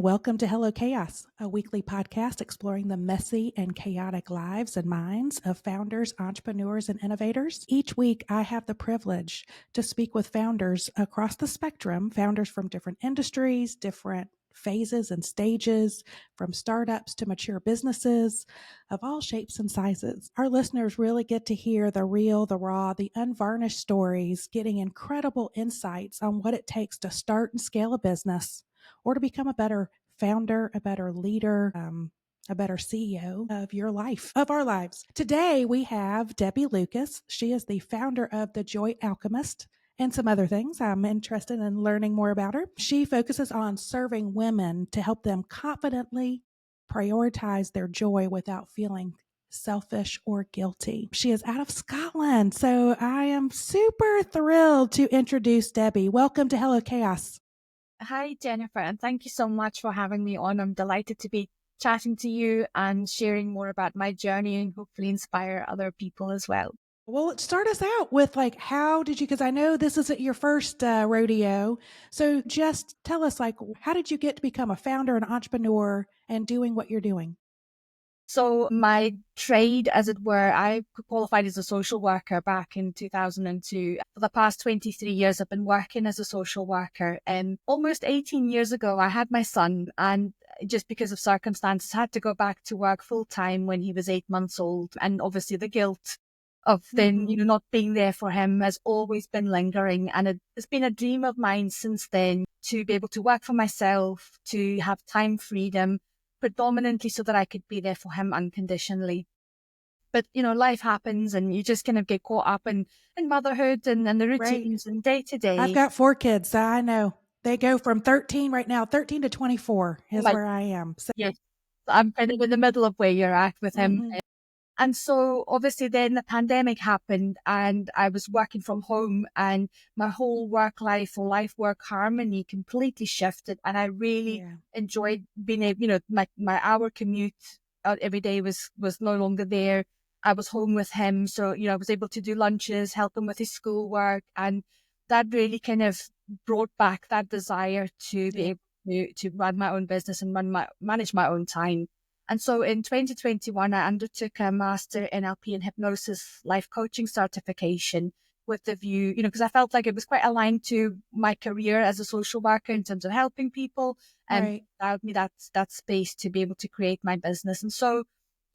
and welcome to Hello Chaos, a weekly podcast exploring the messy and chaotic lives and minds of founders, entrepreneurs, and innovators. Each week, I have the privilege to speak with founders across the spectrum, founders from different industries, different phases and stages, from startups to mature businesses of all shapes and sizes. Our listeners really get to hear the real, the raw, the unvarnished stories, getting incredible insights on what it takes to start and scale a business, or to become a better founder, a better leader, a better CEO of your life, of our lives. Today, we have Debbie Lucas. She is the founder of the Joy Alchemist and some other things. I'm interested in learning more about her. She focuses on serving women to help them confidently prioritize their joy without feeling selfish or guilty. She is out of Scotland, so I am super thrilled to introduce Debbie. Welcome to Hello Chaos. Hi, Jennifer, and thank you so much for having me on. I'm delighted to be chatting to you and sharing more about my journey and hopefully inspire other people as well. Well, start us out with how did you, because I know this isn't your first rodeo. So just tell us, how did you get to become a founder, an entrepreneur, and doing what you're doing? So my trade, as it were, I qualified as a social worker back in 2002. For the past 23 years, I've been working as a social worker. And almost 18 years ago, I had my son, and just because of circumstances, had to go back to work full time when he was 8 months old. And obviously the guilt of then, not being there for him has always been lingering. And it's been a dream of mine since then to be able to work for myself, to have time freedom, predominantly so that I could be there for him unconditionally. But, life happens and you just kind of get caught up in motherhood and the routines and day to day. I've got 4 kids, so I know. They go from 13 right now, 13 to 24 is where I am. So. Yes, I'm kind of in the middle of where you're at with him. And so obviously then the pandemic happened and I was working from home and my whole life work harmony completely shifted. And I really enjoyed being able, my hour commute every day was no longer there. I was home with him. So, I was able to do lunches, help him with his schoolwork. And that really kind of brought back that desire to be able to run my own business and manage my own time. And so in 2021, I undertook a Master NLP and Hypnosis Life Coaching certification with the view, because I felt like it was quite aligned to my career as a social worker in terms of helping people and allowed me that space to be able to create my business. And so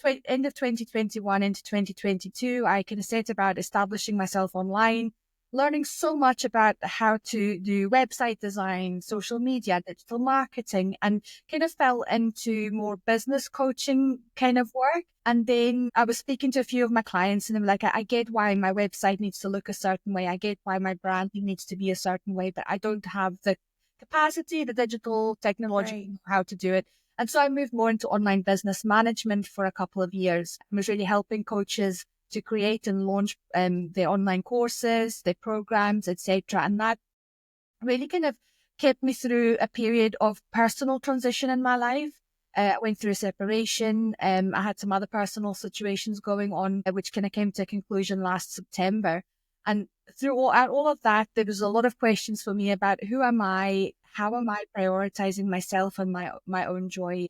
end of 2021 into 2022, I kind of set about establishing myself online, learning so much about how to do website design, social media, digital marketing, and kind of fell into more business coaching kind of work. And then I was speaking to a few of my clients and I'm like, I get why my website needs to look a certain way. I get why my branding needs to be a certain way, but I don't have the capacity, the digital technology, how to do it. And so I moved more into online business management for a couple of years. I was really helping coaches to create and launch their online courses, their programs, etc. And that really kind of kept me through a period of personal transition in my life. I went through a separation. I had some other personal situations going on, which kind of came to a conclusion last September. And through all of that, there was a lot of questions for me about who am I? How am I prioritizing myself and my own joy?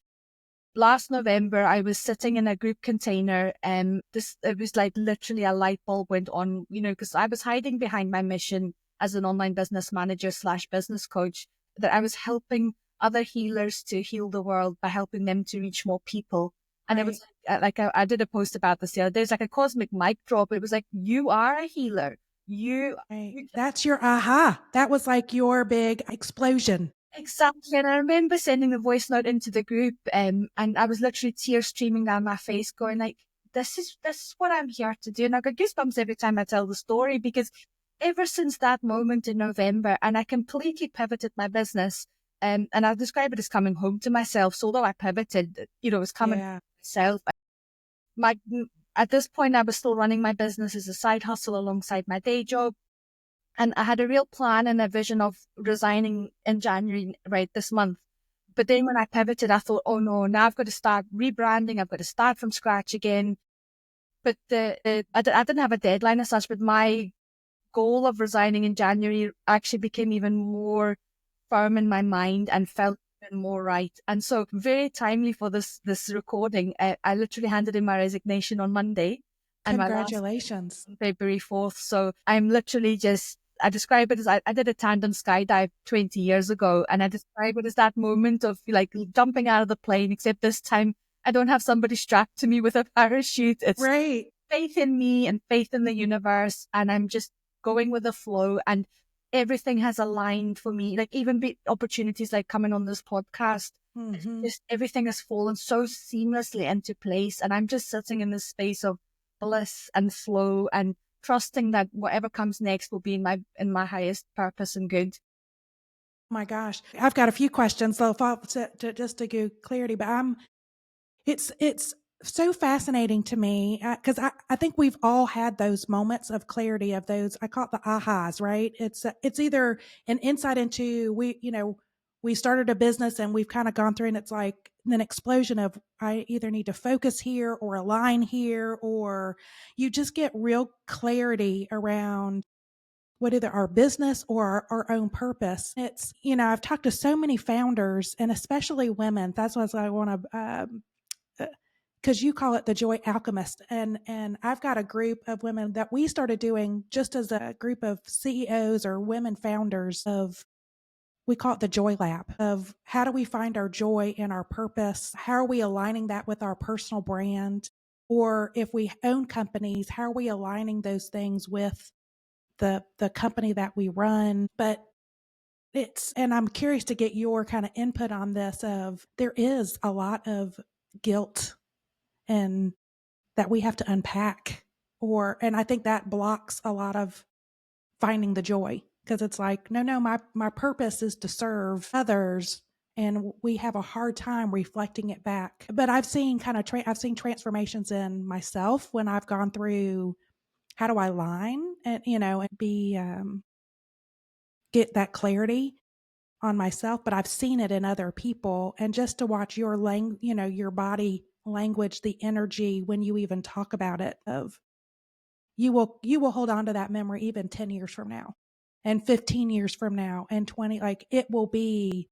Last November, I was sitting in a group container and it was like literally a light bulb went on, because I was hiding behind my mission as an online business manager / business coach, that I was helping other healers to heal the world by helping them to reach more people. And it was like I did a post about this the other day. It's like a cosmic mic drop. It was like, you are a healer. That's your aha. That was like your big explosion. Exactly. And I remember sending the voice note into the group and I was literally tears streaming down my face going like, this is what I'm here to do. And I got goosebumps every time I tell the story because ever since that moment in November, and I completely pivoted my business and I describe it as coming home to myself. So although I pivoted, it was coming to myself. At this point, I was still running my business as a side hustle alongside my day job. And I had a real plan and a vision of resigning in January, right, this month. But then when I pivoted, I thought, oh no, now I've got to start rebranding. I've got to start from scratch again. But I didn't have a deadline as such, but my goal of resigning in January actually became even more firm in my mind and felt even more right. And so very timely for this recording. I literally handed in my resignation on Monday, and my last day Congratulations. on February 4th. So I'm literally just, I describe it as I did a tandem skydive 20 years ago, and I describe it as that moment of like jumping out of the plane, except this time I don't have somebody strapped to me with a parachute. It's Right. faith in me and faith in the universe, and I'm just going with the flow, and everything has aligned for me. Like even opportunities like coming on this podcast, Mm-hmm. just everything has fallen so seamlessly into place, and I'm just sitting in this space of bliss and flow and trusting that whatever comes next will be in my highest purpose and good. My gosh. I've got a few questions, so just to give clarity, but it's so fascinating to me because I think we've all had those moments of clarity, of those, I call it the ahas, right? It's either an insight into, we started a business and we've kind of gone through and it's like an explosion of, I either need to focus here or align here, or you just get real clarity around what either our business or our own purpose. It's, I've talked to so many founders and especially women. That's what I want to, because you call it the Joy Alchemist, and I've got a group of women that we started doing just as a group of CEOs or women founders of, we call it the Joy Lab, of how do we find our joy and our purpose? How are we aligning that with our personal brand? Or if we own companies, how are we aligning those things with the company that we run? But and I'm curious to get your kind of input on this, of there is a lot of guilt and that we have to unpack, and I think that blocks a lot of finding the joy, because it's like, no, my purpose is to serve others, and we have a hard time reflecting it back. But I've seen I've seen transformations in myself when I've gone through, how do I align and and be get that clarity on myself, but I've seen it in other people. And just to watch your your body language, the energy when you even talk about it, of you will hold on to that memory even 10 years from now and 15 years from now and 20, like it will be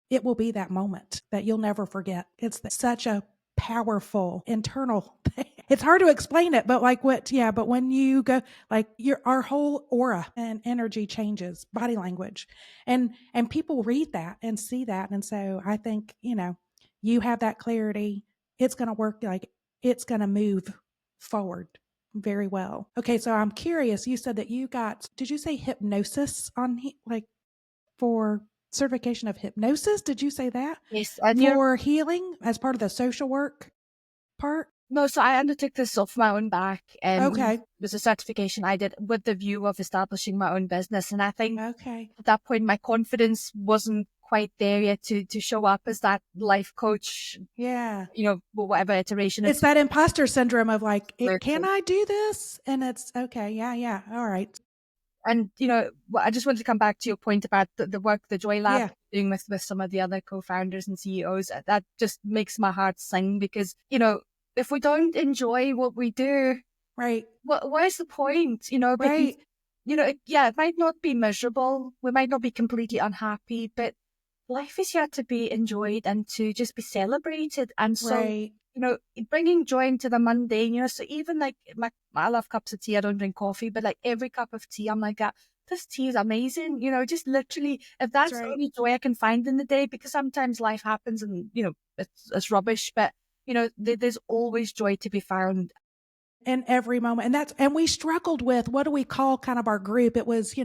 that moment that you'll never forget. It's such a powerful internal thing. It's hard to explain it, but but when you go, like, our whole aura and energy changes, body language. And people read that and see that. And so I think, you have that clarity. It's going to work, like it's going to move forward very well. Okay, so I'm curious, you said that did you say hypnosis like for certification of hypnosis? Did you say that? Yes, and you're For healing as part of the social work part? no. So I undertook this off my own back, and Okay. it was a certification I did with the view of establishing my own business. And I think Okay. at that point, my confidence wasn't quite there yet to show up as that life coach, Yeah. whatever iteration It's it's that imposter syndrome of like, can working. I do this? And it's okay. Yeah. Yeah. All right. And, I just wanted to come back to your point about the work the Joy Lab Yeah. is doing with some of the other co-founders and CEOs. That just makes my heart sing because, if we don't enjoy what we do, Right. where's the point? Because, Right. it might not be miserable. We might not be completely unhappy, but life is here to be enjoyed and to just be celebrated. And so, Right. bringing joy into the mundane, so even like I love cups of tea. I don't drink coffee, but like every cup of tea, I'm like, this tea is amazing. Just literally, if That's that's the right. only joy I can find in the day, because sometimes life happens and, it's rubbish, but, there's always joy to be found. In every moment. And we struggled with, what do we call kind of our group? It was,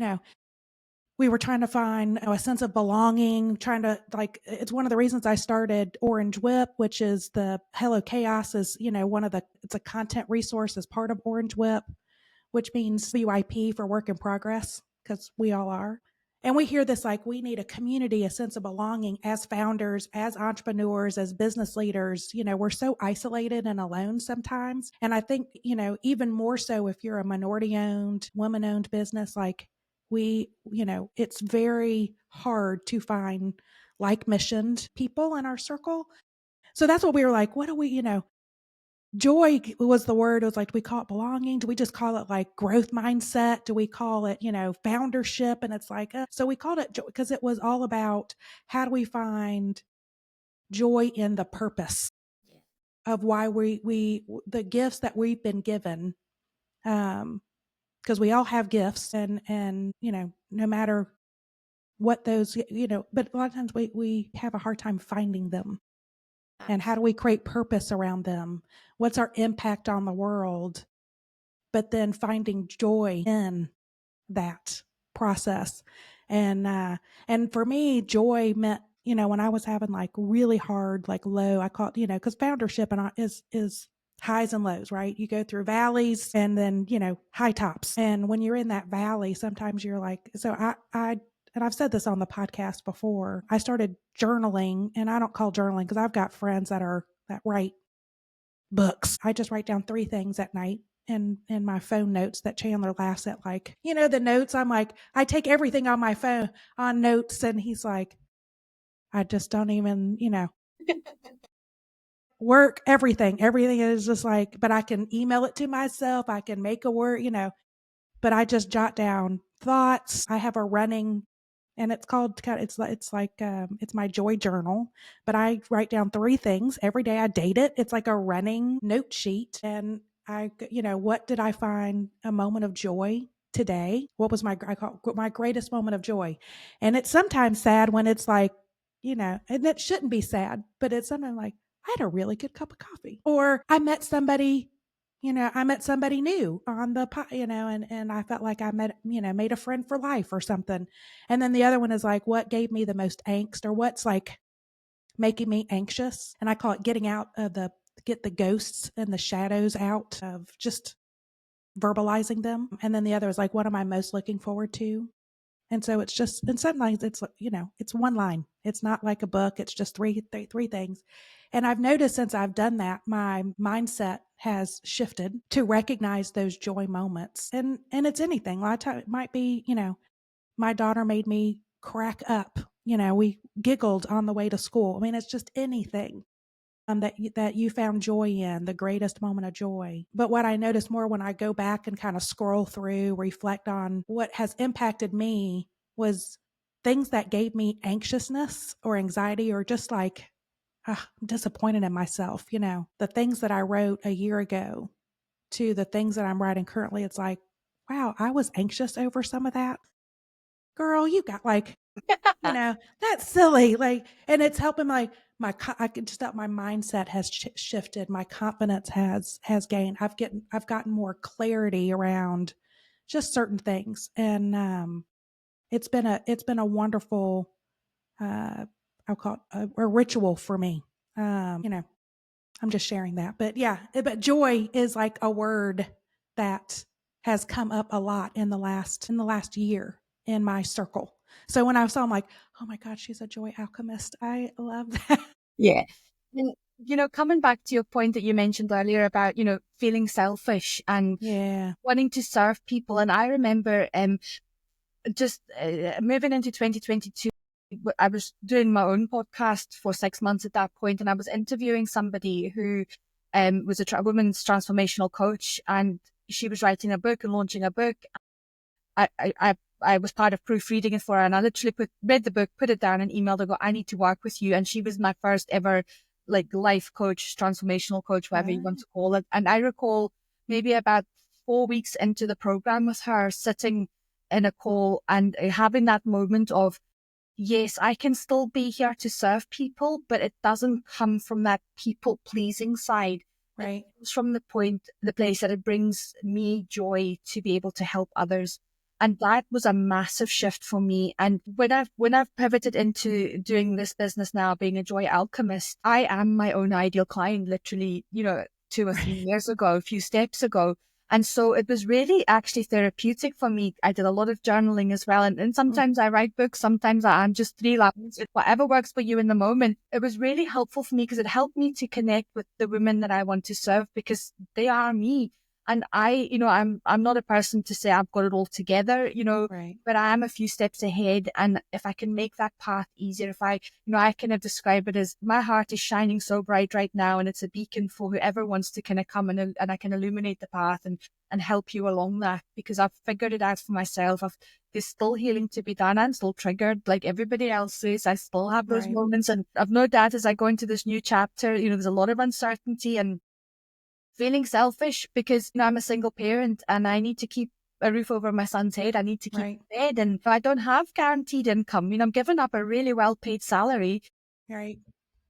we were trying to find a sense of belonging, trying to, like, it's one of the reasons I started Orange Whip, which is the Hello Chaos is, it's a content resource as part of Orange Whip, which means WIP for work in progress, because we all are. And we hear this, like, we need a community, a sense of belonging as founders, as entrepreneurs, as business leaders. We're so isolated and alone sometimes. And I think, even more so if you're a minority owned, woman owned business, like it's very hard to find like missioned people in our circle. So that's what we were like, what do we, joy was the word. It was like, do we call it belonging? Do we just call it like growth mindset? Do we call it, foundership? And it's like, so we called it joy because it was all about how do we find joy in the purpose of why we the gifts that we've been given. Because we all have gifts and, no matter what those, but a lot of times we have a hard time finding them. And how do we create purpose around them? What's our impact on the world? But then finding joy in that process. And for me, joy meant, when I was having like really hard, like low, I call it, because foundership is highs and lows, right? You go through valleys and then, high tops. And when you're in that valley, sometimes you're like, so and I've said this on the podcast before, I started journaling, and I don't call journaling because I've got friends that write books. I just write down 3 things at night in my phone notes that Chandler laughs at, like, the notes. I'm like, I take everything on my phone on notes, and he's like, I just don't even, work, everything. Everything is just like, but I can email it to myself. I can make a word, but I just jot down thoughts. I have a running, and it's called, it's my joy journal, but I write down 3 things every day. I date it. It's like a running note sheet. And what did I find a moment of joy today? What was I call my greatest moment of joy? And it's sometimes sad when it's like, and it shouldn't be sad, but it's sometimes like, I had a really good cup of coffee, or I met somebody new on the, and I felt like I made a friend for life or something. And then the other one is like, what gave me the most angst, or what's like making me anxious? And I call it get the ghosts and the shadows out of just verbalizing them. And then the other is like, what am I most looking forward to? And so it's just, and sometimes it's, it's one line. It's not like a book. It's just three things. And I've noticed since I've done that, my mindset has shifted to recognize those joy moments. And it's anything. A lot of times it might be, my daughter made me crack up. We giggled on the way to school. I mean, it's just anything that you found joy in, the greatest moment of joy. But what I notice more when I go back and kind of scroll through, reflect on what has impacted me, was things that gave me anxiousness or anxiety, or just like, I'm disappointed in myself. The things that I wrote a year ago to the things that I'm writing currently. It's like, wow, I was anxious over some of that. Girl, you got like, that's silly. Like, and it's helping I can just tell my mindset has shifted. My confidence has gained. I've gotten more clarity around just certain things. And, it's been a wonderful, I'll call it a ritual for me. I'm just sharing that, but yeah, but joy is like a word that has come up a lot in the last year in my circle. So when I saw, I'm like, oh my God, she's a joy alchemist. I love that. Yeah. And, coming back to your point that you mentioned earlier about, feeling selfish and Yeah. wanting to serve people. And I remember just moving into 2022, I was doing my own podcast for 6 months at that point, and I was interviewing somebody who was a women's transformational coach, and she was writing a book and launching a book. I was part of proofreading it for her, and I literally read the book, put it down, and emailed her, go, I need to work with you. And she was my first ever like life coach, transformational coach, whatever you want to call it. And I recall maybe about 4 weeks into the program with her, sitting in a call and having that moment of, yes, I can still be here to serve people, but it doesn't come from that people pleasing side. Right. It's from the place that it brings me joy to be able to help others. And that was a massive shift for me. And when I've pivoted into doing this business now, being a Joy Alchemist, I am my own ideal client, literally, 2 or 3 years ago, a few steps ago. And so it was really actually therapeutic for me. I did a lot of journaling as well. And sometimes I write books, sometimes I'm just 3 lines, whatever works for you in the moment. It was really helpful for me because it helped me to connect with the women that I want to serve, because they are me. And I'm not a person to say I've got it all together, Right. but I am a few steps ahead. And if I can make that path easier, if I kind of describe it as my heart is shining so bright right now, and it's a beacon for whoever wants to kind of come and I can illuminate the path and help you along that, because I've figured it out for myself. There's still healing to be done. I'm still triggered like everybody else is. I still have those Right. moments, and I've no doubt as I go into this new chapter, there's a lot of uncertainty and feeling selfish because I'm a single parent and I need to keep a roof over my son's head. I need to keep Right. fed, and I don't have guaranteed income. I'm giving up a really well paid salary, Right.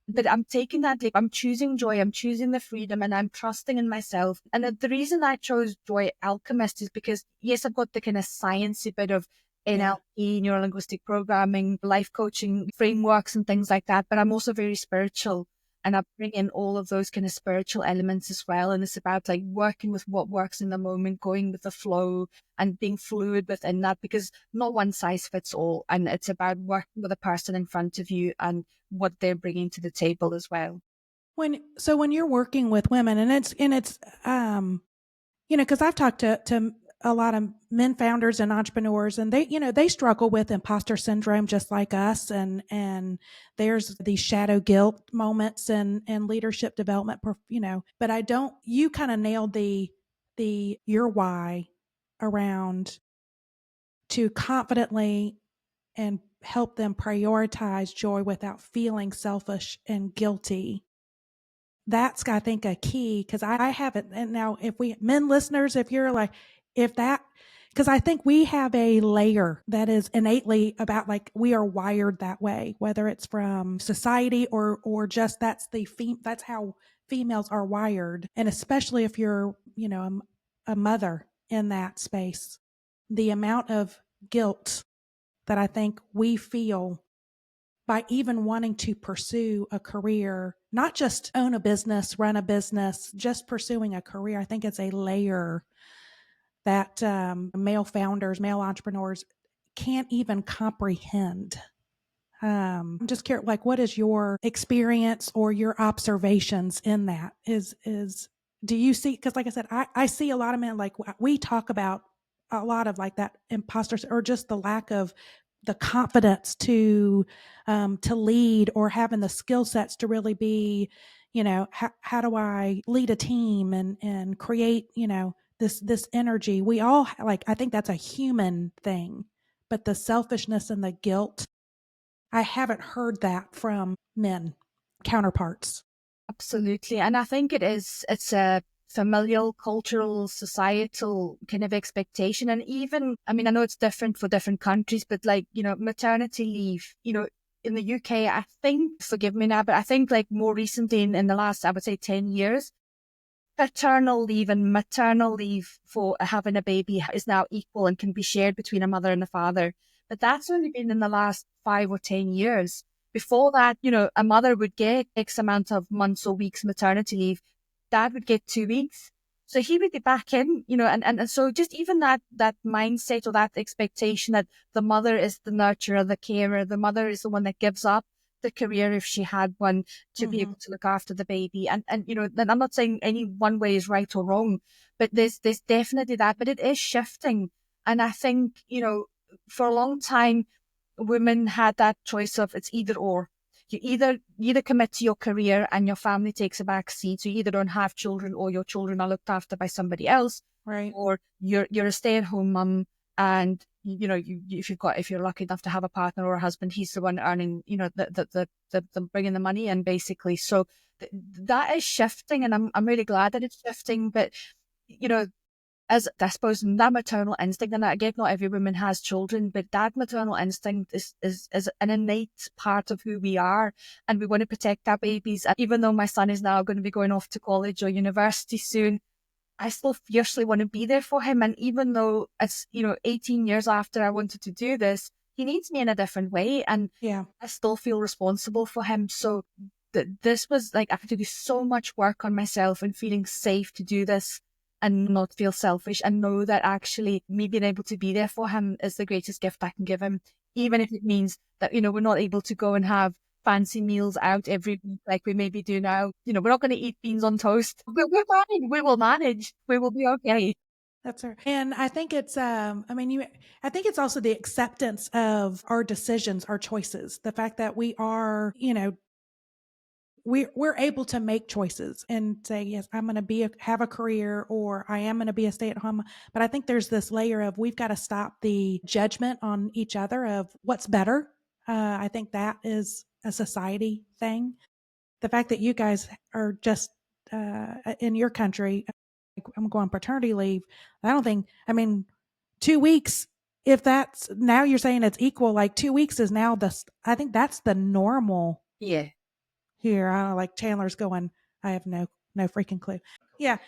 but I'm taking that leap. I'm choosing joy. I'm choosing the freedom, and I'm trusting in myself. And the reason I chose Joy Alchemist is because, yes, I've got the kind of sciencey bit of Yeah. NLP, neuro linguistic programming, life coaching frameworks and things like that. But I'm also very spiritual. And I bring in all of those kind of spiritual elements as well. And it's about like working with what works in the moment, going with the flow and being fluid within that, because not one size fits all. And it's about working with the person in front of you and what they're bringing to the table as well. When you're working with women, and it's because I've talked to a lot of men founders and entrepreneurs, and they struggle with imposter syndrome just like us, and there's these shadow guilt moments and leadership development, but I don't. You kind of nailed the your why around to confidently and help them prioritize joy without feeling selfish and guilty. That's, I think, a key, because I haven't. And now, if we men listeners, if you're like, if that, because I think we have a layer that is innately about, like, we are wired that way, whether it's from society or just that's how females are wired, and especially if you're a mother in that space, the amount of guilt that I think we feel by even wanting to pursue a career, not just own a business, run a business, just pursuing a career. I think it's a layer that male founders, male entrepreneurs can't even comprehend. I'm just curious, like, what is your experience or your observations in that? Do you see? Because, like I said, I see a lot of men, like, we talk about a lot of like that imposters, or just the lack of the confidence to lead, or having the skill sets to really be, how do I lead a team and create, this energy. We all, like, I think that's a human thing, but the selfishness and the guilt, I haven't heard that from men counterparts. Absolutely. And I think it's a familial, cultural, societal kind of expectation. And even, I mean, I know it's different for different countries, but like, maternity leave, in the UK, I think, forgive me now, but I think like more recently in the last, I would say 10 years, paternal leave and maternal leave for having a baby is now equal and can be shared between a mother and a father. But that's only been in the last 5 or 10 years. Before that, a mother would get X amount of months or weeks maternity leave. Dad would get 2 weeks. So he would be back in, and so just even that mindset or that expectation that the mother is the nurturer, the carer, the mother is the one that gives up the career if she had one to be able to look after the baby. And I'm not saying any one way is right or wrong, but there's definitely that, but it is shifting. And I think, for a long time, women had that choice of it's either or. You either commit to your career and your family takes a back seat. So you either don't have children or your children are looked after by somebody else, Right. or you're a stay-at-home mum, and if you're lucky enough to have a partner or a husband, he's the one earning, the bringing the money in, basically. So that is shifting, and I'm really glad that it's shifting. But as I suppose that maternal instinct, and I get not every woman has children, but that maternal instinct is an innate part of who we are, and we want to protect our babies. And even though my son is now going to be going off to college or university soon, I still fiercely want to be there for him. And even though it's, 18 years after I wanted to do this, he needs me in a different way. And Yeah. I still feel responsible for him. So this was like, I had to do so much work on myself and feeling safe to do this and not feel selfish, and know that actually me being able to be there for him is the greatest gift I can give him. Even if it means that, we're not able to go and have fancy meals out every week like we maybe do now. We're not going to eat beans on toast. We're fine. We will manage. We will be okay. That's right. And I think it's, I think it's also the acceptance of our decisions, our choices, the fact that we are, we're able to make choices and say, yes, I'm going to have a career, or I am going to be a stay at home. But I think there's this layer of, we've got to stop the judgment on each other of what's better. I think that is a society thing. The fact that you guys are just in your country, I'm going paternity leave. I don't think, 2 weeks, if that's, now you're saying it's equal, like 2 weeks is now I think that's the normal. Yeah. Here. I don't know, like Chandler's going, I have no freaking clue. Yeah,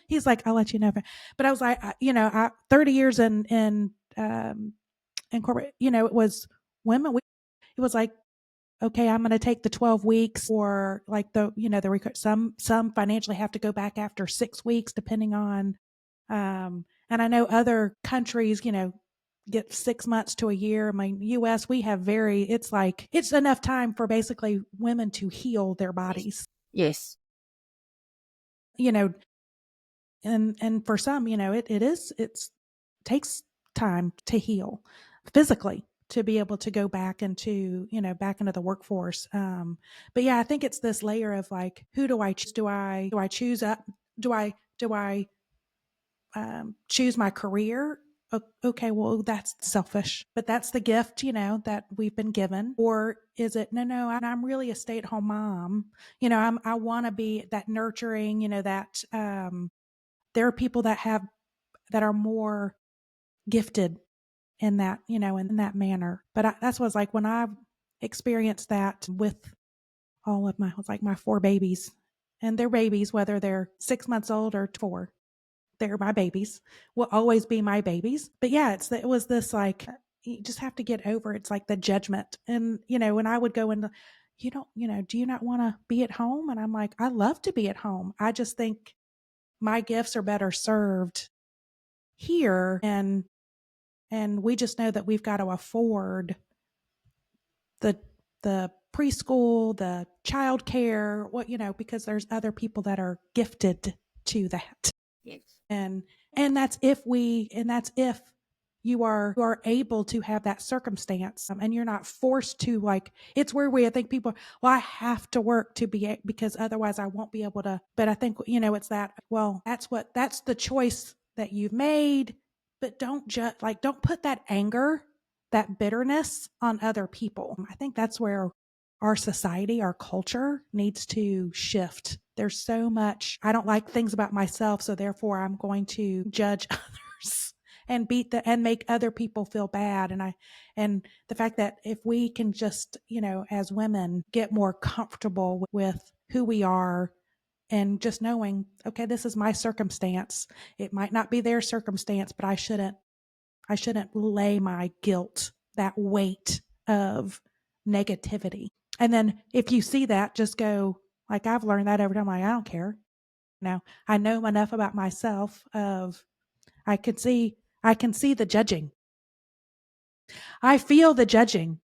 he's like, I'll let you know. But I was like, 30 years in corporate, it was women. It was like, okay, I'm going to take the 12 weeks, or like some financially have to go back after 6 weeks, depending on, and I know other countries, get 6 months to a year. US, we have it's like, it's enough time for basically women to heal their bodies. Yes. And for some, it takes time to heal physically, to be able to go back into, back into the workforce. But yeah, I think it's this layer of like, who do I choose? Do I choose up? Do I choose my career? Okay, well, that's selfish, but that's the gift, that we've been given. Or is it, no, I'm really a stay-at-home mom. I want to be that nurturing, that there are people that are more gifted in that, in that manner. But that's what it's like when I experienced that with all of my 4 babies, and they're babies, whether they're 6 months old or 4. They're my babies, will always be my babies. But yeah, it was this like, you just have to get over, it's like the judgment. And, when I would go into, do you not want to be at home? And I'm like, I love to be at home. I just think my gifts are better served here. And we just know that we've got to afford the preschool, the childcare, because there's other people that are gifted to that. Yes. And that's if you are able to have that circumstance, and you're not forced to, like, it's where I think people, well, I have to work to be, because otherwise I won't be able to. But I think, it's that, well, that's the choice that you've made, but don't put that anger, that bitterness on other people. I think that's where our society, our culture needs to shift. There's so much, I don't like things about myself, so therefore I'm going to judge others and and make other people feel bad. And the fact that if we can just, as women, get more comfortable with who we are, and just knowing, okay, this is my circumstance. It might not be their circumstance, but I shouldn't lay my guilt, that weight of negativity. And then if you see that, just go, like, I've learned that over time. Like, I don't care. I know enough about myself of, I can see the judging. I feel the judging.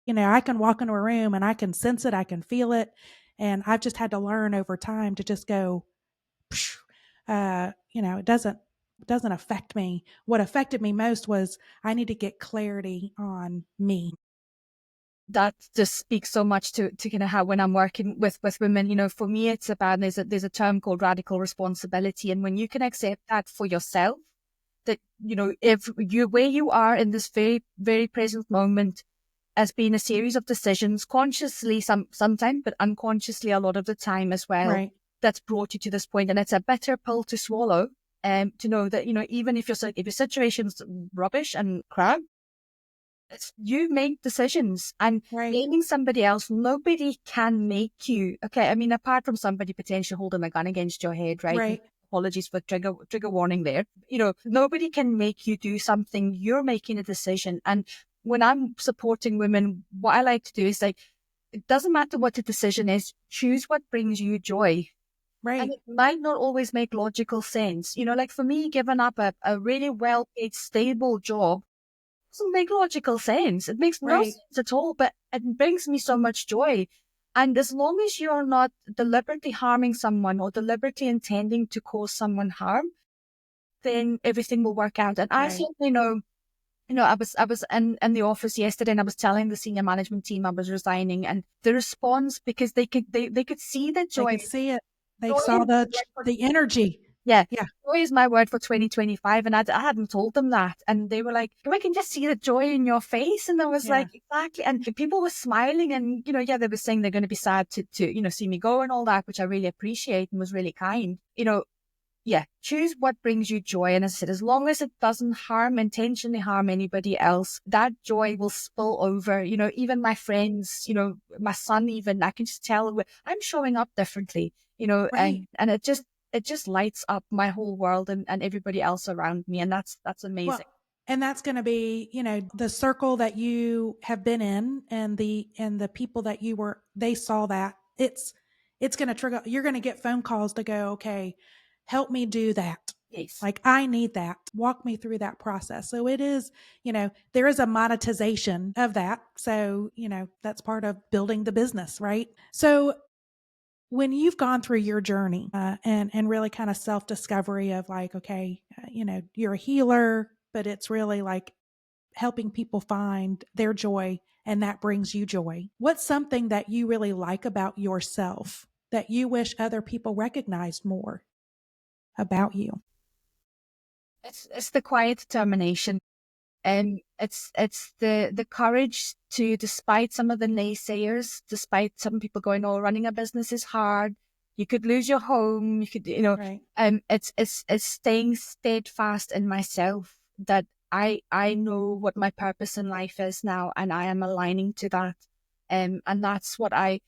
I can walk into a room and I can sense it. I can feel it. And I've just had to learn over time to just go, it doesn't affect me. What affected me most was, I need to get clarity on me. That just speaks so much to kind of how, when I'm working with women, for me, it's about, there's a term called radical responsibility. And when you can accept that for yourself, that, if where you are in this very, very present moment has been a series of decisions, consciously sometimes, but unconsciously a lot of the time as well, right, that's brought you to this point. And it's a bitter pill to swallow, to know that, even if your situation's rubbish and crap, you make decisions, and right, blaming somebody else, nobody can make you. Okay, apart from somebody potentially holding a gun against your head, right? right, Apologies for trigger warning there. Nobody can make you do something. You're making a decision. And when I'm supporting women, what I like to do is, like, it doesn't matter what the decision is, choose what brings you joy. right, And it might not always make logical sense. Like for me, giving up a really well-paid, stable job doesn't make logical sense. It makes no right. sense at all, but it brings me so much joy. And as long as you're not deliberately harming someone or deliberately intending to cause someone harm, then everything will work out. And I Right. certainly know, I was in the office yesterday and I was telling the senior management team I was resigning, and the response, because they could see the They joy. could see it. They Joy saw is my word for, the energy. yeah, Yeah. joy is my word for 2025. And I hadn't told them that. And they were like, I can just see the joy in your face. And I was Yeah. like, exactly. And people were smiling and, yeah, they were saying they're going to be sad to see me go and all that, which I really appreciate and was really kind. Yeah, choose what brings you joy. And as I said, as long as it doesn't intentionally harm anybody else, that joy will spill over. Even my friends, my son, even, I can just tell I'm showing up differently, Right. and it just lights up my whole world and everybody else around me. And that's Well, amazing. and that's going to be, the circle that you have been in, and the people that they saw that. It's going to trigger, you're going to get phone calls to go, okay, help me do that. Yes. Like, I need that. Walk me through that process. So it is, there is a monetization of that. So, that's part of building the business, right? So when you've gone through your journey, and really kind of self discovery of like, okay, you're a healer, but it's really like helping people find their joy, and that brings you joy. What's something that you really like about yourself that you wish other people recognized more about you? It's the quiet determination. And it's the courage to, despite some of the naysayers, despite some people going, "Oh, running a business is hard. You could lose your home. You could, Right. it's staying steadfast in myself that I know what my purpose in life is now, and I am aligning to that. And that's what I,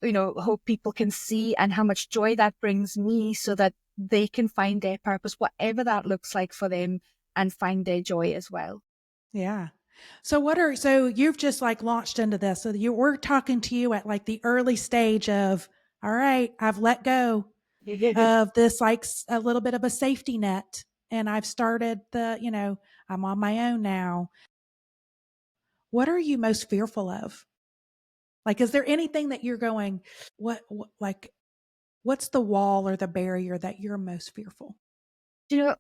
hope people can see, and how much joy that brings me, so that they can find their purpose, whatever that looks like for them, and find their joy as well. Yeah. So you've just like launched into this. So we're talking to you at like the early stage of, all right, I've let go of this, like a little bit of a safety net. And I've started I'm on my own now. What are you most fearful of? Like, is there anything that you're going, like, what's the wall or the barrier that you're most fearful?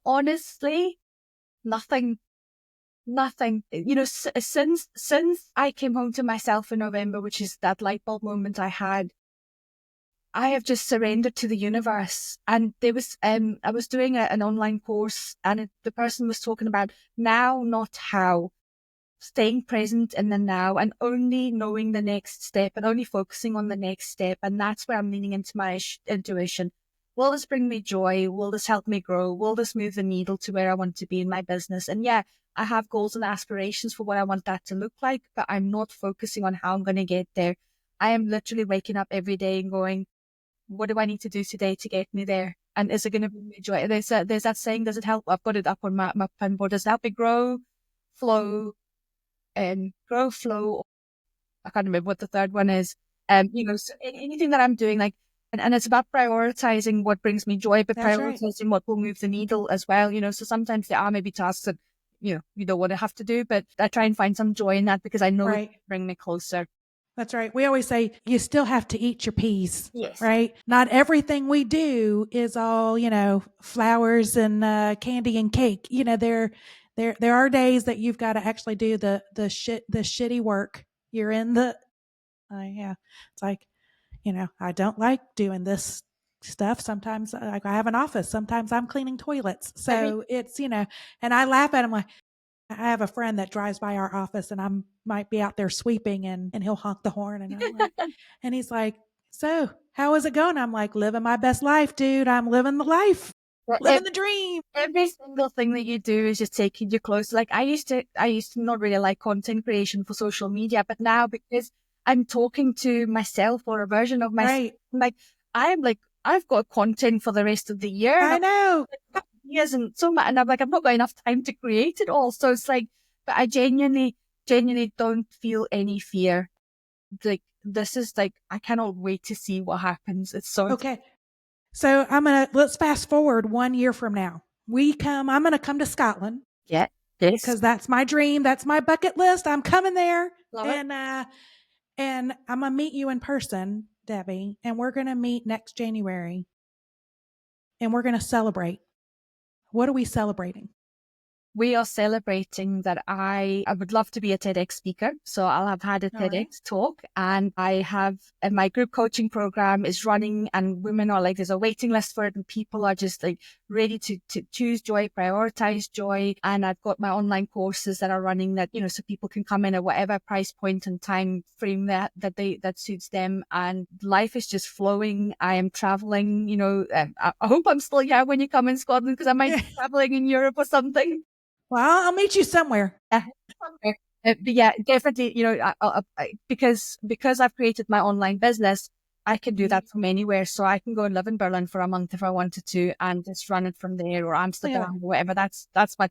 Honestly, nothing, nothing. Since I came home to myself in November, which is that light bulb moment I had, I have just surrendered to the universe. And I was doing an online course, and the person was talking about now, not how. Staying present in the now, and only knowing the next step, and only focusing on the next step. And that's where I'm leaning into my intuition. Will this bring me joy? Will this help me grow? Will this move the needle to where I want to be in my business? And yeah, I have goals and aspirations for what I want that to look like, but I'm not focusing on how I'm going to get there. I am literally waking up every day and going, what do I need to do today to get me there? And is it going to bring me joy? There's that saying, does it help? I've got it up on my pen board. Does it help me grow, flow, and grow, flow? I can't remember what the third one is. So anything that I'm doing, like, and it's about prioritizing what brings me joy, but That's right. prioritizing what will move the needle as well. So sometimes there are maybe tasks that, you don't want to have to do, but I try and find some joy in that, because I know it Right. will bring me closer. That's right. We always say you still have to eat your peas, Yes. right? Not everything we do is all, flowers and candy and cake. There are days that you've got to actually do the shitty work. You're in the yeah. It's like, I don't like doing this stuff. Sometimes, like, I have an office. Sometimes I'm cleaning toilets. Every So it's, and I laugh at him like, I have a friend that drives by our office, and I might be out there sweeping, and he'll honk the horn, and I'm like, and he's like, "So, how is it going?" I'm like, "Living my best life, dude. I'm living the life, living the dream." every single thing that you do is just taking you closer. Like I used to not really like content creation for social media, but now, because I'm talking to myself, or a version of myself, Right. I'm like, I've got content for the rest of the year, and I know. he isn't so much, and I'm like, I've not got enough time to create it all. So it's like, but I genuinely don't feel any fear. Like, this is like, I cannot wait to see what happens. It's so Okay. So let's fast forward 1 year from now. I'm gonna come to Scotland, yeah, yes, because that's my dream. That's my bucket list. I'm coming there. love it. And And I'm going to meet you in person, Debbie, and we're going to meet next January and we're going to celebrate. What are we celebrating? We are celebrating that I would love to be a TEDx speaker. So I'll have had a TEDx talk, and I have my group coaching program is running, and women are like, there's a waiting list for it, and people are just like ready to choose joy, prioritize joy. And I've got my online courses that are running that, so people can come in at whatever price point and time frame that suits them. And life is just flowing. I am traveling, I hope I'm still here when you come in Scotland, because I might be traveling in Europe or something. Well, I'll meet you somewhere. Somewhere. But yeah, definitely, because I've created my online business, I can do that from anywhere. So I can go and live in Berlin for a month if I wanted to, and just run it from there, or Amsterdam, or whatever. That's my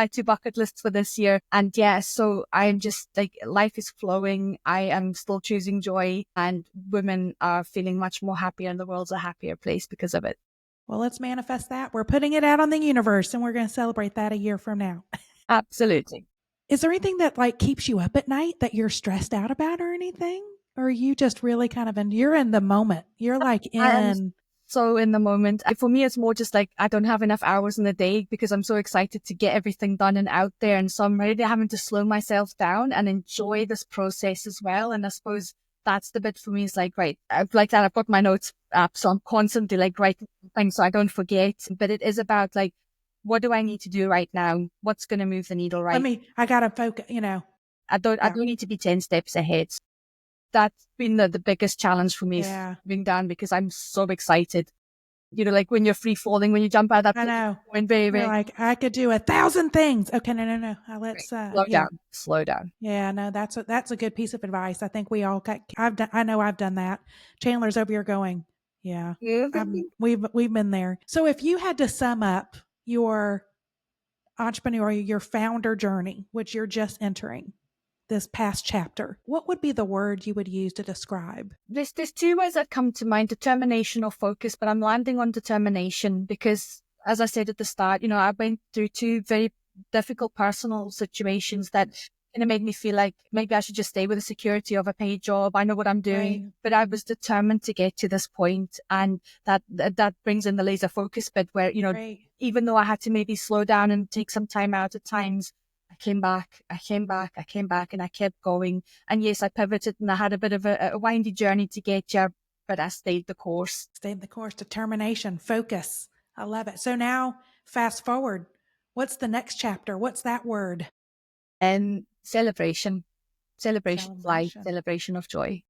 two bucket lists for this year. And yeah, so I'm just like, life is flowing. I am still choosing joy, and women are feeling much more happier, and the world's a happier place because of it. Well, let's manifest that. We're putting it out on the universe, and we're going to celebrate that a year from now. Absolutely. Is there anything that like keeps you up at night that you're stressed out about or anything? Or are you just really kind of you're in the moment? You're like so in the moment. For me, it's more just like I don't have enough hours in the day because I'm so excited to get everything done and out there. And so I'm really having to slow myself down and enjoy this process as well. And I suppose that's the bit for me, is like, right, like that, I've got my notes app, so I'm constantly like writing things so I don't forget. But it is about like, what do I need to do right now? What's going to move the needle right? I got to focus, I don't need to be 10 steps ahead. That's been the biggest challenge for me, being down, because I'm so excited. Like when you're free falling, when you jump out of that, I know. When baby, you're like, I could do 1,000 things. Okay, no. Let's slow down. Yeah, no, that's a good piece of advice. I think we all got. I know I've done that. Chandler's over here going, yeah. We've been there. So if you had to sum up your your founder journey, which you're just entering, this past chapter, what would be the word you would use to describe? There's two words that come to mind: determination or focus. But I'm landing on determination because, as I said at the start, I went through two very difficult personal situations that kind of made me feel like maybe I should just stay with the security of a paid job. I know what I'm doing, but I was determined to get to this point, and that brings in the laser focus bit where, even though I had to maybe slow down and take some time out at times, I came back, and I kept going. And yes, I pivoted, and I had a bit of a windy journey to get here, but I stayed the course. Determination, focus. I love it. So now, fast forward. What's the next chapter? What's that word? And celebration of life, celebration of joy.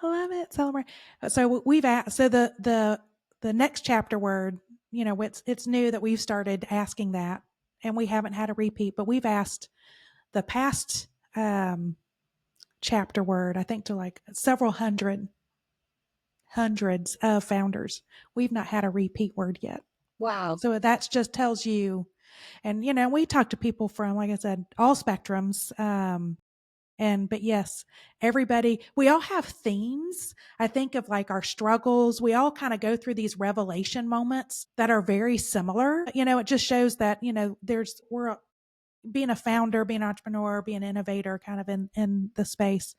I love it. Celebrate. So we've asked. So the next chapter word. It's new that we've started asking that, and we haven't had a repeat. But we've asked the past chapter word. I think to like several hundreds of founders. We've not had a repeat word yet. Wow. So that just tells you. And, we talk to people from, like I said, all spectrums. But yes, everybody, we all have themes. I think of like our struggles. We all kind of go through these revelation moments that are very similar. It just shows that, we're being a founder, being an entrepreneur, being an innovator kind of in the space.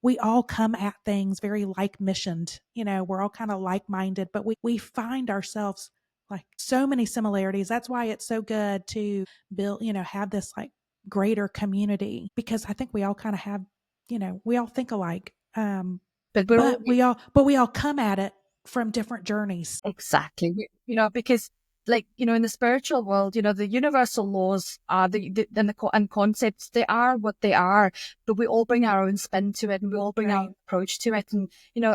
We all come at things very like missioned. We're all kind of like minded, but we find ourselves like so many similarities. That's why it's so good to build, have this like greater community, because I think we all kind of have, we all think alike. But we all come at it from different journeys. Exactly. Because like, in the spiritual world, the universal laws are and concepts, they are what they are, but we all bring our own spin to it, and we all bring our approach to it. And,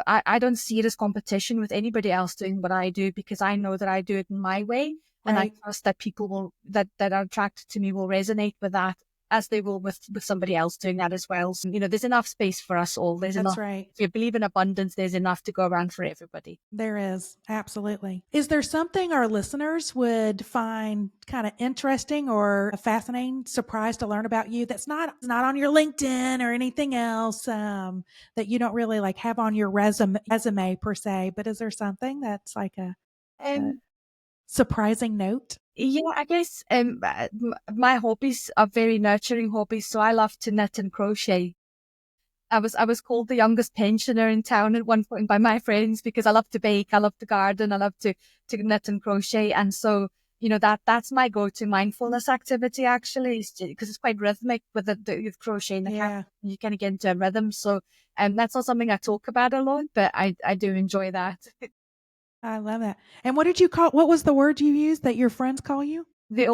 I don't see it as competition with anybody else doing what I do, because I know that I do it in my way. And I trust that people that are attracted to me will resonate with that, as they will with somebody else doing that as well. So, there's enough space for us all. There's enough. If you believe in abundance, there's enough to go around for everybody. There is. Absolutely. Is there something our listeners would find kind of interesting or fascinating, surprised to learn about you that's not on your LinkedIn or anything else, that you don't really like have on your resume per se, but is there something that's like a surprising note? Yeah, I guess my hobbies are very nurturing hobbies. So I love to knit and crochet. I was called the youngest pensioner in town at one point by my friends because I love to bake, I love to garden, I love to knit and crochet. And so, that's my go-to mindfulness activity actually, because it's quite rhythmic with the crochet and you kind of get into a rhythm. So that's not something I talk about a lot, but I do enjoy that. I love that. And what was the word you used that your friends call you? The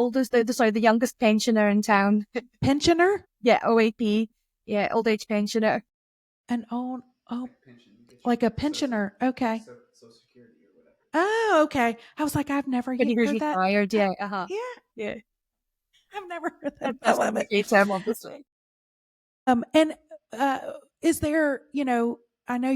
youngest pensioner in town. Pensioner? Yeah, OAP. Yeah, old age pensioner. An old, like a pensioner. Okay. Social Security or whatever. Oh, okay. I was like, I've never But he was heard that. retired, yeah. Yeah, Yeah. I've never heard that. I That's love a it. great term, obviously. And is there, I know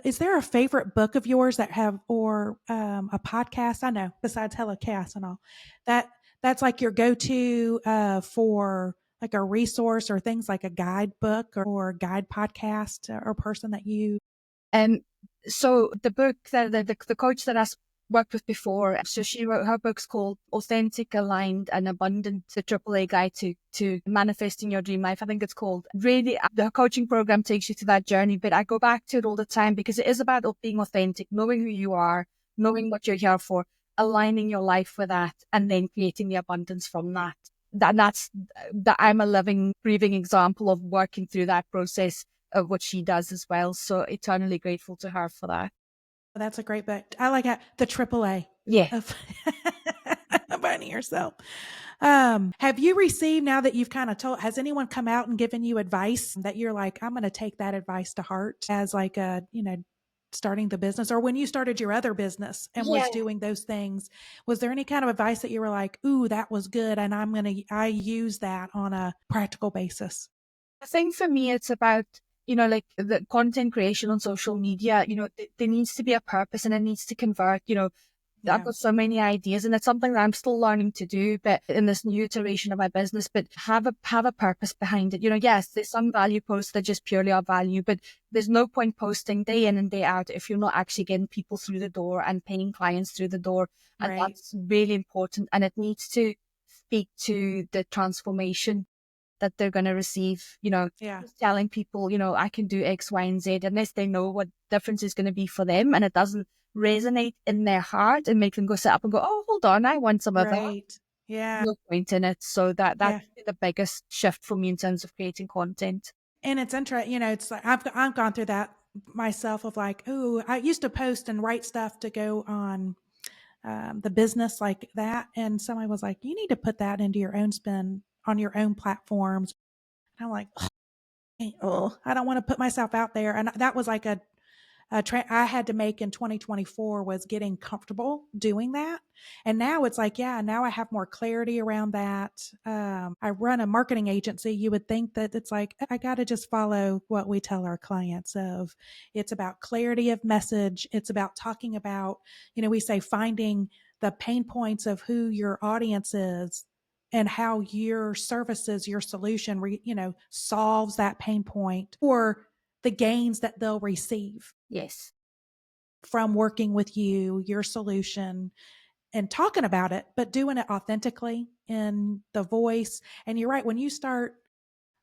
is there a favorite book of yours or a podcast? I know, besides Hello Chaos and all, that's like your go-to for like a resource or things like a guidebook or guide podcast or person that you. So the book that the coach that I worked with before, so she wrote her book's called Authentic, Aligned and Abundant, the AAA Guide to Manifesting Your Dream Life. I think it's called. Really, the coaching program takes you to that journey, but I go back to it all the time because it is about being authentic, knowing who you are, knowing what you're here for, aligning your life with that, and then creating the abundance from that. That's that I'm a living, breathing example of working through that process of what she does as well. So eternally grateful to her for that. That's a great book. I like it. The AAA. Yeah. Of finding yourself. Have you received, now that you've kind of has anyone come out and given you advice that you're like, I'm going to take that advice to heart as like starting the business, or when you started your other business and was doing those things, was there any kind of advice that you were like, ooh, that was good, and I use that on a practical basis? I think for me, it's about, like the content creation on social media, there needs to be a purpose and it needs to convert, I've got so many ideas and it's something that I'm still learning to do, but in this new iteration of my business, but have a purpose behind it. Yes, there's some value posts that just purely are value, but there's no point posting day in and day out if you're not actually getting people through the door and paying clients through the door. And that's really important. And it needs to speak to the transformation that they're going to receive, telling people, I can do X, Y, and Z, unless they know what difference is going to be for them and it doesn't resonate in their heart and make them go sit up and go, oh, hold on, I want some of that. Yeah. No point in it. So that's the biggest shift for me in terms of creating content. And it's interesting, it's like I've gone through that myself of like, oh, I used to post and write stuff to go on the business like that. And somebody was like, you need to put that into your own spin on your own platforms. And I'm like, I don't want to put myself out there. And that was like I had to make in 2024 was getting comfortable doing that. And now it's like, now I have more clarity around that. I run a marketing agency. You would think that it's like, I got to just follow what we tell our clients of. It's about clarity of message. It's about talking about, we say finding the pain points of who your audience is and how your services, your solution, solves that pain point or the gains that they'll receive. Yes. From working with you, your solution, and talking about it, but doing it authentically in the voice. And you're right. When I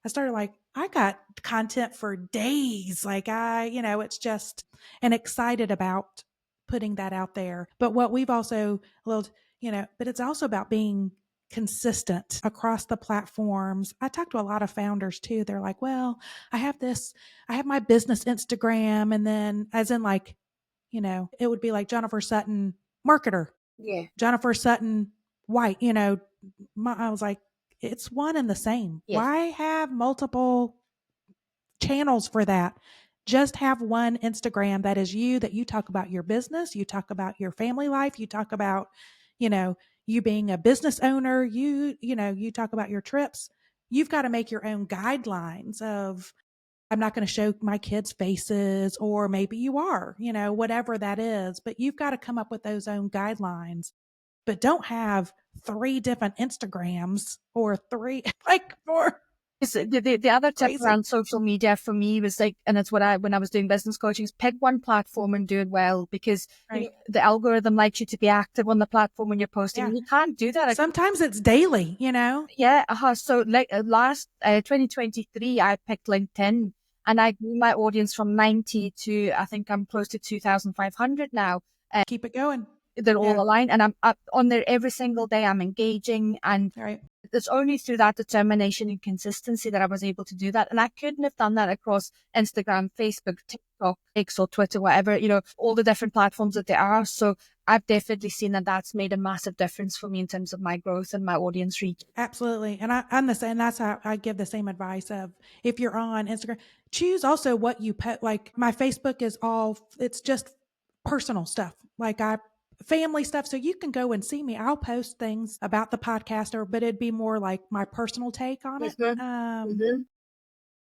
started like, I got content for days. Like it's just, and excited about putting that out there. But what we've also, but it's also about being consistent across the platforms. I talk to a lot of founders too. They're like, well, I have my business Instagram. And then as in like, it would be like Jennifer Sutton, marketer. Yeah. Jennifer Sutton, white, I was like, it's one and the same. Yes. Why have multiple channels for that? Just have one Instagram that is you, that you talk about your business, you talk about your family life, you talk about, you being a business owner, you talk about your trips. You've got to make your own guidelines of, I'm not going to show my kids' faces, or maybe you are, whatever that is, but you've got to come up with those own guidelines. But don't have 3 different Instagrams or 3 like 4. The other tip around social media for me was like, and it's when I was doing business coaching, is pick one platform and do it well, because the algorithm likes you to be active on the platform when you're posting. You can't do that. Sometimes it's daily, Yeah. So like last 2023, I picked LinkedIn, And I grew my audience from 90 to, I think I'm close to 2,500 now. Keep it going. They're all aligned, and I'm up on there every single day. I'm engaging, and it's only through that determination and consistency that I was able to do that. And I couldn't have done that across Instagram, Facebook, TikTok, X or Twitter, whatever, all the different platforms that there are. So I've definitely seen that that's made a massive difference for me in terms of my growth and my audience reach. Absolutely. And I'm the same. And that's how I give the same advice of, if you're on Instagram, choose also what you put. Like my Facebook is it's just personal stuff. Like family stuff. So you can go and see me. I'll post things about the podcast, but it'd be more like my personal take on it.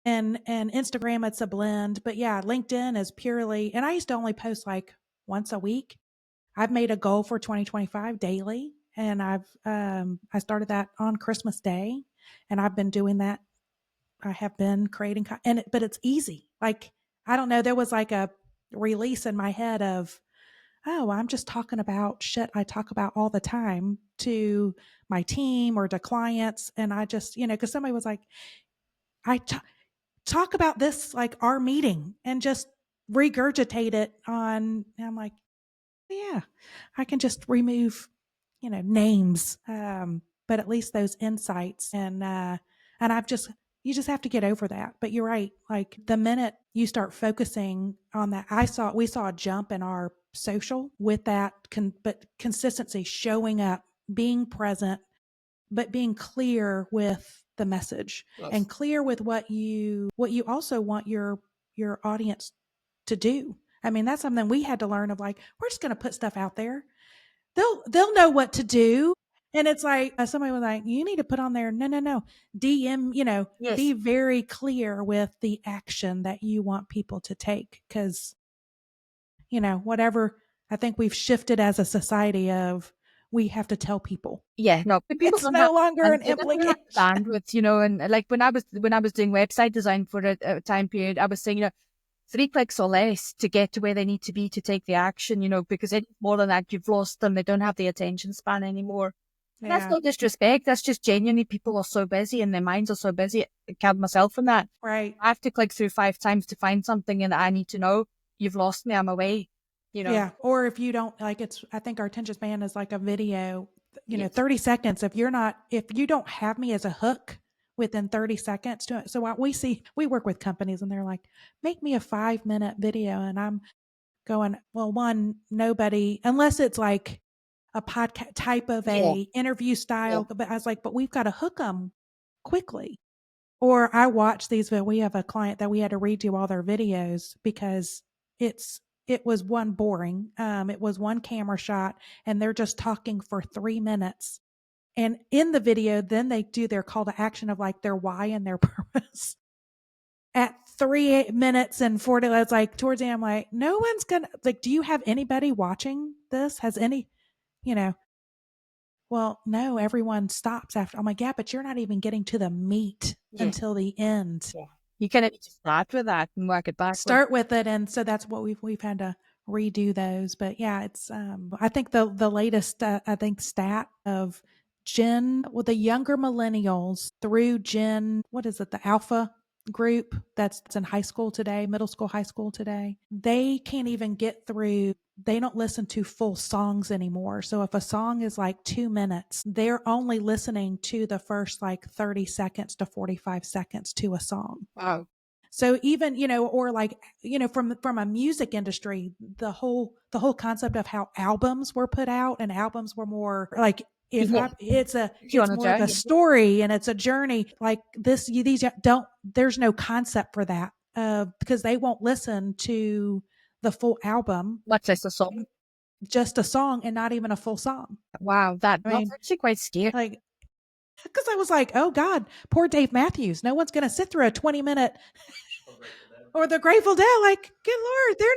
And Instagram, it's a blend. But yeah, LinkedIn is purely, and I used to only post like once a week. I've made a goal for 2025 daily, and I started that on Christmas Day, and I've been doing that. I have been creating, but it's easy. Like, I don't know, there was like a release in my head of, oh, I'm just talking about shit I talk about all the time to my team or to clients. And I just, because somebody was like, I talk about this, like our meeting, and just regurgitate it on, and I'm like, yeah, I can just remove, names, but at least those insights. And you just have to get over that. But you're right. Like the minute you start focusing on that, we saw a jump in our social with that, but consistency, showing up, being present, but being clear with the message. Yes. And clear with what you also want your audience to do. I mean, that's something we had to learn of, like, we're just going to put stuff out there. They'll know what to do. And it's like, somebody was like, you need to put on there, no, DM, yes. Be very clear with the action that you want people to take. Cause, whatever, I think we've shifted as a society of, we have to tell people. Yeah, no, people it's no longer an implication. Bandwidth, and like when I was doing website design for a time period, I was saying, 3 clicks or less to get to where they need to be to take the action, because any more than that, you've lost them. They don't have the attention span anymore. Yeah. That's not disrespect. That's just genuinely people are so busy and their minds are so busy. I count myself in that. Right. I have to click through 5 times to find something and I need to know. You've lost me. I'm away. Yeah. Or if you don't I think our attention span is like a video, 30 seconds. If you don't have me as a hook within 30 seconds to it. So what we work with companies and they're like, make me a 5-minute video. And I'm going, well, one, nobody, unless it's like a podcast type of a interview style. Yeah. But I was like, but we've got to hook them quickly. Or I watch these, but we have a client that we had to redo all their videos because it was one boring. It was one camera shot and they're just talking for 3 minutes. And in the video, then they do their call to action of like their why and their purpose. At 3 minutes and 40, it's like towards the end, I'm like, no one's gonna, like, do you have anybody watching this? Has any, well, no, everyone stops after. I'm like, yeah, but you're not even getting to the meat until the end. Yeah. You kind of need to start with that and work it back. Start with it. And so that's what we've had to redo those. But yeah, it's, I think the latest, stat of the younger millennials through what is it? The alpha group that's in high school today, middle school, high school today. They can't even get through. They don't listen to full songs anymore. So if a song is like 2 minutes, they're only listening to the first like 30 seconds to 45 seconds to a song. Wow. So even, or like, from a music industry, the whole concept of how albums were put out, and albums were more like, it's more of a story and it's a journey like this. There's no concept for that because they won't listen to the full album. Much less a song. Just a song and not even a full song. Wow. That's actually quite scary. Like, because I was like, oh God, poor Dave Matthews. No one's going to sit through a 20-minute or the Grateful Dead. Like, good Lord, they're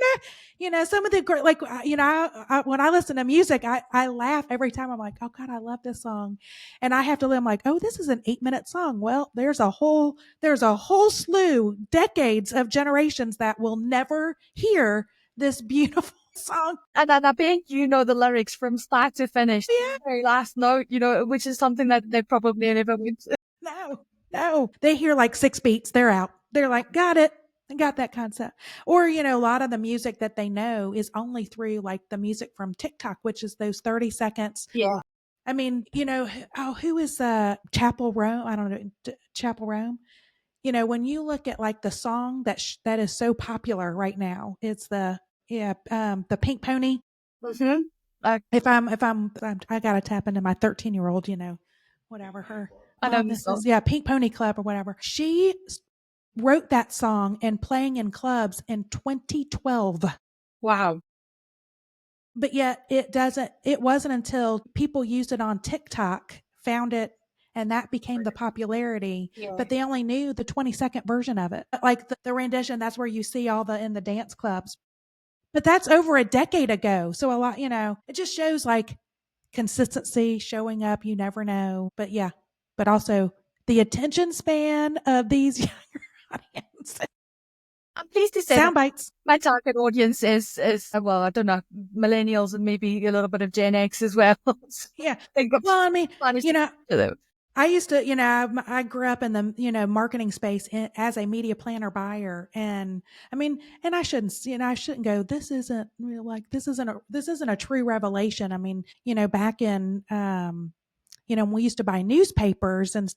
not, some of the, like, I when I listen to music, I laugh every time. I'm like, oh God, I love this song. And I have to live, I'm like, oh, this is an 8-minute song. Well, there's a whole slew, decades of generations that will never hear this beautiful song. And I bet the lyrics from start to finish. Yeah. Very last note, which is something that they probably never would. No. They hear like 6 beats. They're out. They're like, got it. I got that concept. Or, a lot of the music that they know is only through like the music from TikTok, which is those 30 seconds. Yeah. I mean, who is Chapel Rome? I don't know, Chapel Rome. When you look at like the song that is so popular right now, it's the Pink Pony. Mm-hmm. If I gotta tap into my 13-year-old, whatever her I know the this is. song. Yeah, Pink Pony Club or whatever. She wrote that song and playing in clubs in 2012. Wow. But yet it wasn't until people used it on TikTok, found it, and that became the popularity. Yeah. But they only knew the 20-second version of it. Like the rendition, that's where you see all in the dance clubs. But that's over a decade ago. So a lot, it just shows like consistency, showing up, you never know. But yeah, but also the attention span of these younger audience. I'm pleased to say that Sound bites. my target audience is well, I don't know, millennials and maybe a little bit of Gen X as well. So Yeah. I think I've Well, I mean, managed you know, to them. I used to, I grew up in the, marketing space as a media planner buyer. And I mean, and I shouldn't go, this isn't a true revelation. I mean, back in, when we used to buy newspapers and,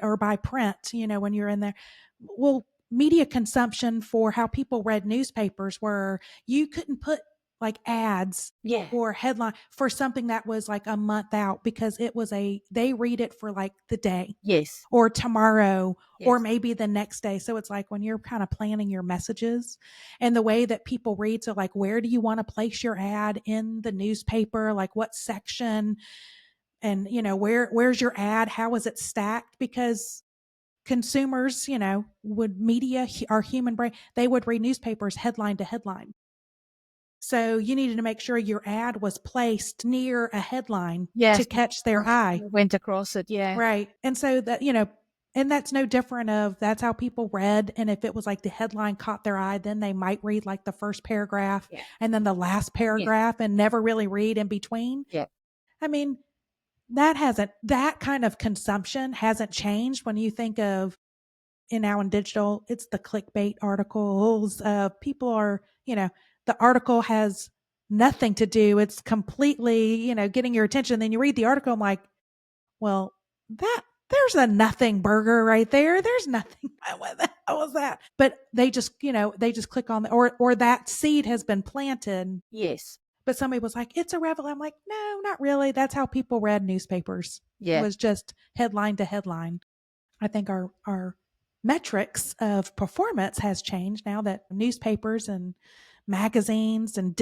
or buy print, when you're in there, well, media consumption for how people read newspapers were you couldn't put like ads Yeah. or headline for something that was like a month out because they read it for like the day Yes. or tomorrow or Yes. maybe the next day. So it's like when you're kind of planning your messages and the way that people read. So like, where do you want to place your ad in the newspaper? Like what section? And where's your ad? How is it stacked? Because consumers, would media, our human brain, they would read newspapers headline to headline. So you needed to make sure your ad was placed near a headline to Yes. catch their eye. Went across it. Yeah. Right. And so that, and that's no different that's how people read. And if it was like the headline caught their eye, then they might read like the first paragraph Yeah. and then the last paragraph and never really read in between. Yeah. I mean, that kind of consumption hasn't changed when you think of now in digital, it's the clickbait articles. People are, the article has nothing to do. It's completely, getting your attention. Then you read the article, I'm like, well, there's a nothing burger right there. There's nothing. What the hell was that? But they just click on or that seed has been planted. Yes. But somebody was like, it's a revel. I'm like, no, not really. That's how people read newspapers. Yeah. Was just headline to headline. I think our metrics of performance has changed now that newspapers and magazines and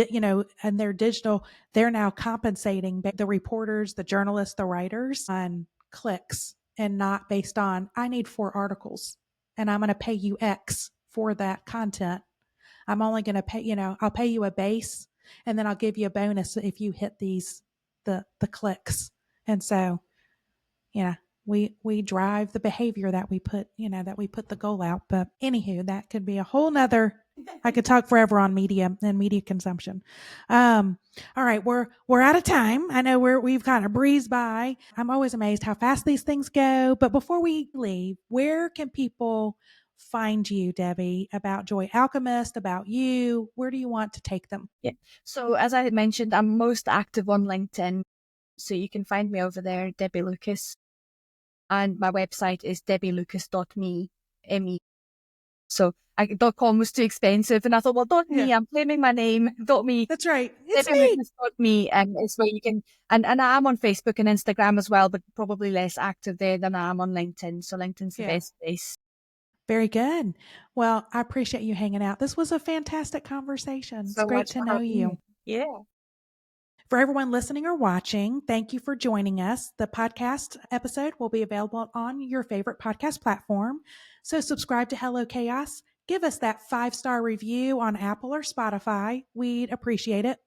and their digital, they're now compensating the reporters, the journalists, the writers on clicks and not based on I need 4 articles and I'm going to pay you X for that content. I'm only going to pay, I'll pay you a base and then I'll give you a bonus if you hit the clicks. And so, yeah, we drive the behavior that we put, that we put the goal out. But anywho, that could be a whole nother, I could talk forever on media and media consumption. All right, we're out of time. I know we've kind of breezed by. I'm always amazed how fast these things go. But before we leave, where can people find you, Debbie, about Joy Alchemist, about you? Where do you want to take them? Yeah. So as I mentioned, I'm most active on LinkedIn. So you can find me over there, Debbie Lucas. And my website is debbielucas.me, M-E. So .com was too expensive. And I thought, well, .me, I'm claiming my name, .me. That's right. It's me. debbielucas.me is where you can, and I am on Facebook and Instagram as well, but probably less active there than I am on LinkedIn. So LinkedIn's the best place. Very good. Well, I appreciate you hanging out. This was a fantastic conversation. So it's great much to for know having you. me. Yeah. For everyone listening or watching, thank you for joining us. The podcast episode will be available on your favorite podcast platform. So subscribe to Hello Chaos. Give us that 5-star review on Apple or Spotify. We'd appreciate it.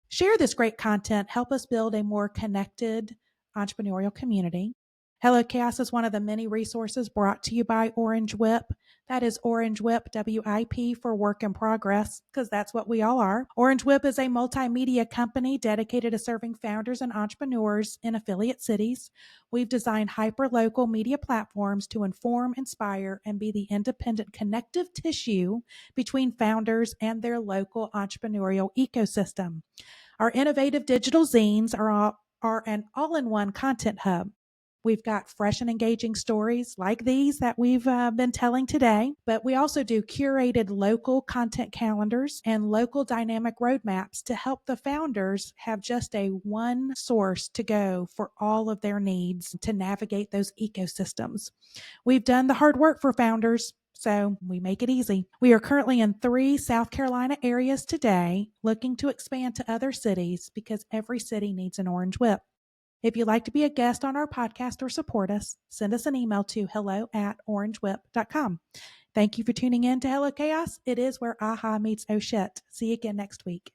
Share this great content. Help us build a more connected entrepreneurial community. Hello Chaos is one of the many resources brought to you by Orange Whip. That is Orange Whip, WIP for work in progress, because that's what we all are. Orange Whip is a multimedia company dedicated to serving founders and entrepreneurs in affiliate cities. We've designed hyper-local media platforms to inform, inspire, and be the independent connective tissue between founders and their local entrepreneurial ecosystem. Our innovative digital zines are an all-in-one content hub. We've got fresh and engaging stories like these that we've been telling today, but we also do curated local content calendars and local dynamic roadmaps to help the founders have just a one source to go for all of their needs to navigate those ecosystems. We've done the hard work for founders, so we make it easy. We are currently in 3 South Carolina areas today, looking to expand to other cities because every city needs an Orange Whip. If you'd like to be a guest on our podcast or support us, send us an email to hello@orangewhip.com. Thank you for tuning in to Hello Chaos. It is where aha meets oh shit. See you again next week.